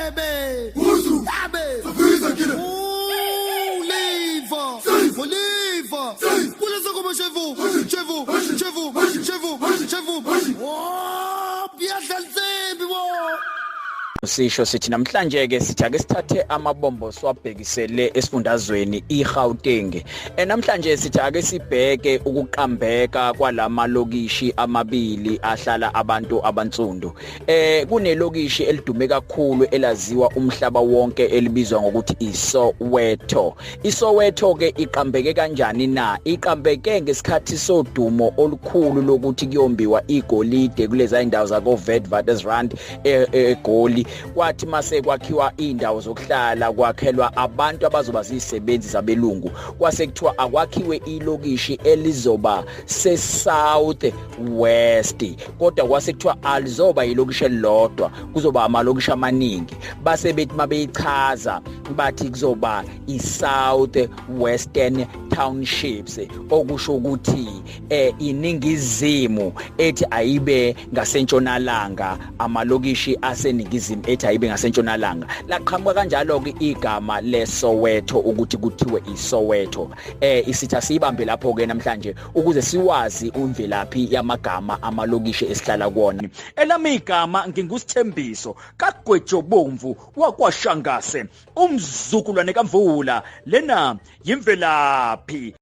Ebe. Uzu. Abe. Safisa kile. Liva. Liva. Kulesa como chevu. Oh, biyadlalsembi bo. Sisho sithi namhlanje ke sithi ake sithathe amabombo siwabhekisele esifundazweni iGauteng. Namhlanje sithi ake sibheke ukuqambeka kwalama lokishi amabili ahlala abantu abantsundu. Kunelokishi elidume kakhulu elaziwa umhlaba wonke elibizwa ngokuthi iSoweto. iSoweto ke iqambeke kanjani na? Iqambeke ngesikhathi sodumo olukhulu lokuthi kuyombiwa igolide kulezi indawo zako Witwatersrand eGoli. Kwathi mase kwakhiwa indawo zokuhlala kwakhelwa abantu abazoba zisebenzi zabelungu kwase kuthiwa akwakhiwe ilokishi elizoba se-South West kodwa kwase kuthiwa alizoba ilokishi elilodwa kuzoba amalokishi amaningi base bethi mabeyichaza bathi kuzoba iSouth Western Townships okusho ukuthi iningizimu ethi ayibe ngasentshonalanga amalokishi aseningizimu ethi ayibe ngasentshonalanga laqhamuka kanjalo ke igama leSoweto ukuthi kuthiwe iSoweto. Isitha siyibambe lapho ke namhlanje ukuze siwazi imvelaphi yamagama amalokishi esihlala kuona. Elami igama ngingusithembiso kaGwejobomvu wakwaShangase umzukulwane kaMvula lena yimvelaphi.